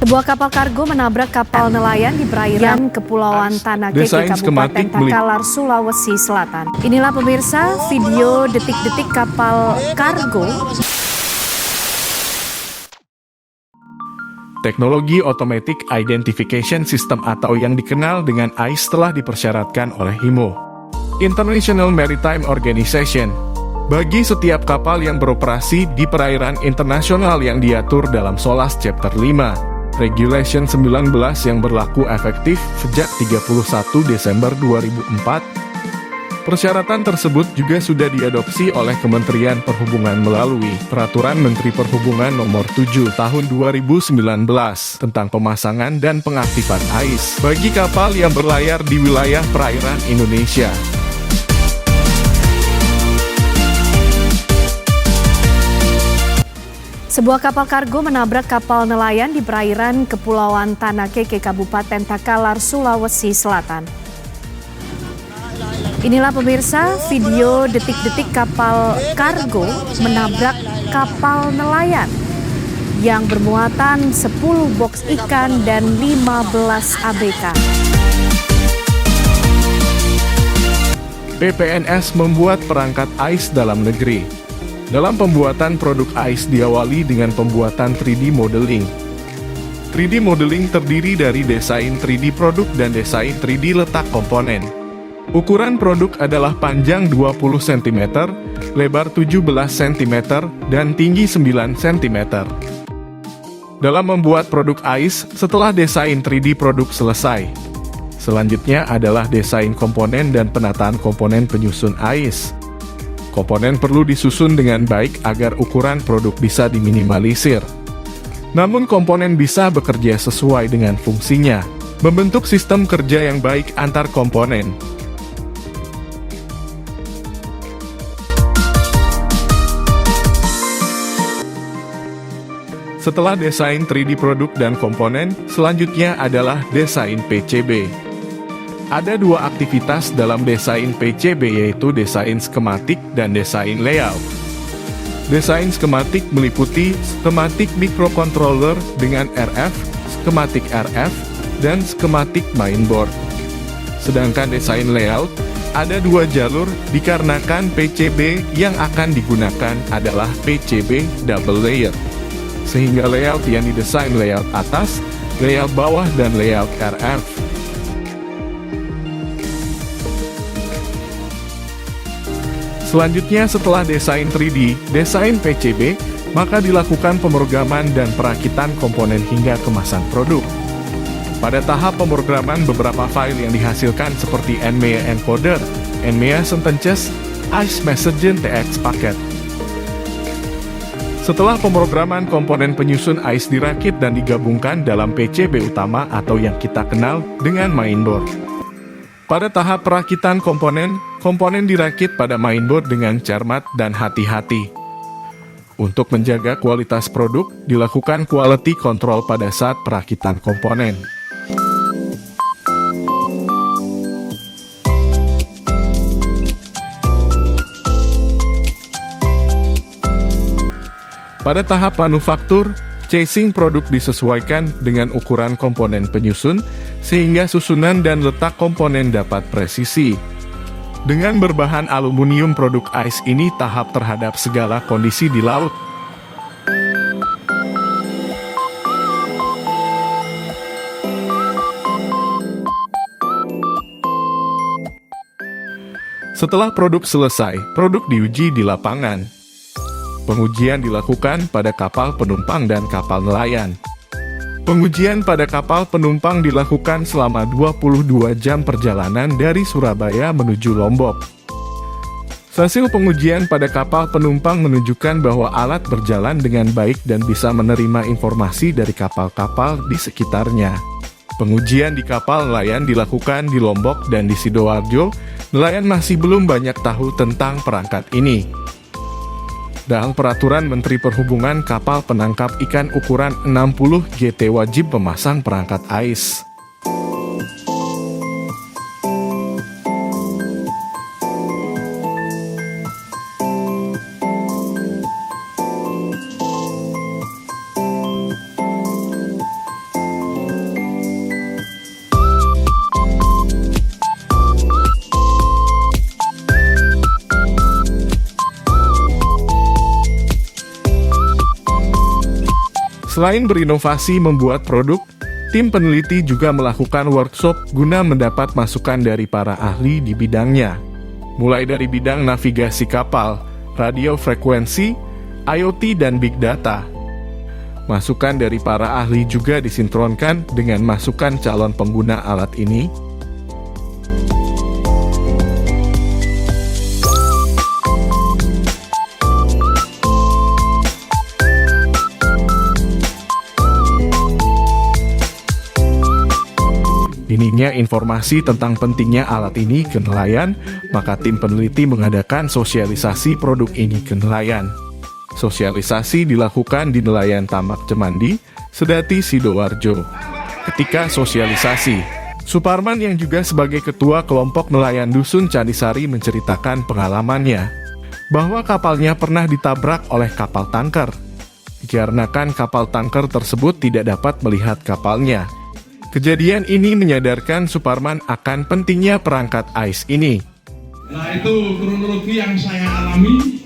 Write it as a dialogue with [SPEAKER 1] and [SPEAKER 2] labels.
[SPEAKER 1] Sebuah kapal kargo menabrak kapal nelayan di perairan Kepulauan Tanah Keke, Kabupaten Takalar, Sulawesi Selatan. Inilah pemirsa video detik-detik kapal kargo.
[SPEAKER 2] Teknologi Automatic Identification System atau yang dikenal dengan AIS telah dipersyaratkan oleh IMO, International Maritime Organization, bagi setiap kapal yang beroperasi di perairan internasional yang diatur dalam SOLAS Chapter 5, Regulation 19 yang berlaku efektif sejak 31 Desember 2004. Persyaratan tersebut juga sudah diadopsi oleh Kementerian Perhubungan melalui Peraturan Menteri Perhubungan Nomor 7 Tahun 2019 tentang pemasangan dan pengaktifan AIS bagi kapal yang berlayar di wilayah perairan Indonesia.
[SPEAKER 1] Sebuah kapal kargo menabrak kapal nelayan di perairan Kepulauan Tanah Keke, Kabupaten Takalar, Sulawesi Selatan. Inilah pemirsa video detik-detik kapal kargo menabrak kapal nelayan yang bermuatan 10 boks ikan dan 15 ABK.
[SPEAKER 2] PPNS membuat perangkat AIS dalam negeri. Dalam pembuatan produk AIS diawali dengan pembuatan 3D modeling. 3D modeling terdiri dari desain 3D produk dan desain 3D letak komponen. Ukuran produk adalah panjang 20 cm, lebar 17 cm, dan tinggi 9 cm. Dalam membuat produk AIS, setelah desain 3D produk selesai, selanjutnya adalah desain komponen dan penataan komponen penyusun AIS. Komponen perlu disusun dengan baik agar ukuran produk bisa diminimalisir. Namun komponen bisa bekerja sesuai dengan fungsinya, membentuk sistem kerja yang baik antar komponen. Setelah desain 3D produk dan komponen, selanjutnya adalah desain PCB. Ada dua aktivitas dalam desain PCB, yaitu desain skematik dan desain layout. Desain skematik meliputi skematik microcontroller dengan RF, skematik RF, dan skematik mainboard. Sedangkan desain layout ada dua jalur dikarenakan PCB yang akan digunakan adalah PCB double layer. Sehingga layout yang didesain layout atas, layout bawah, dan layout RF. Selanjutnya setelah desain 3D, desain PCB, maka dilakukan pemrograman dan perakitan komponen hingga kemasan produk. Pada tahap pemrograman, beberapa file yang dihasilkan seperti NMEA encoder, NMEA sentences, AIS messaging TX paket. Setelah pemrograman, komponen penyusun AIS dirakit dan digabungkan dalam PCB utama atau yang kita kenal dengan mainboard. Pada tahap perakitan komponen dirakit pada mainboard dengan cermat dan hati-hati. Untuk menjaga kualitas produk, dilakukan quality control pada saat perakitan komponen. Pada tahap manufaktur, casing produk disesuaikan dengan ukuran komponen penyusun, sehingga susunan dan letak komponen dapat presisi. Dengan berbahan aluminium, produk AIS ini tahap terhadap segala kondisi di laut. Setelah produk selesai, produk diuji di lapangan. Pengujian dilakukan pada kapal penumpang dan kapal nelayan. Pengujian pada kapal penumpang dilakukan selama 22 jam perjalanan dari Surabaya menuju Lombok. Hasil pengujian pada kapal penumpang menunjukkan bahwa alat berjalan dengan baik dan bisa menerima informasi dari kapal-kapal di sekitarnya. Pengujian di kapal nelayan dilakukan di Lombok dan di Sidoarjo. Nelayan masih belum banyak tahu tentang perangkat ini. Dalam Peraturan Menteri Perhubungan, kapal penangkap ikan ukuran 60 GT wajib memasang perangkat AIS. Selain berinovasi membuat produk, tim peneliti juga melakukan workshop guna mendapat masukan dari para ahli di bidangnya. Mulai dari bidang navigasi kapal, radio frekuensi, IoT, dan Big Data. Masukan dari para ahli juga disinkronkan dengan masukan calon pengguna alat ini. Minimnya informasi tentang pentingnya alat ini ke nelayan, maka tim peneliti mengadakan sosialisasi produk ini ke nelayan. Sosialisasi dilakukan di nelayan Tamak Cemandi, Sedati, Sidoarjo. Ketika sosialisasi, Suparman yang juga sebagai ketua kelompok nelayan Dusun Candisari menceritakan pengalamannya, bahwa kapalnya pernah ditabrak oleh kapal tanker. Dikarenakan kapal tanker tersebut tidak dapat melihat kapalnya. Kejadian ini menyadarkan Suparman akan pentingnya perangkat AIS ini.
[SPEAKER 3] Nah, itu kronologi yang saya alami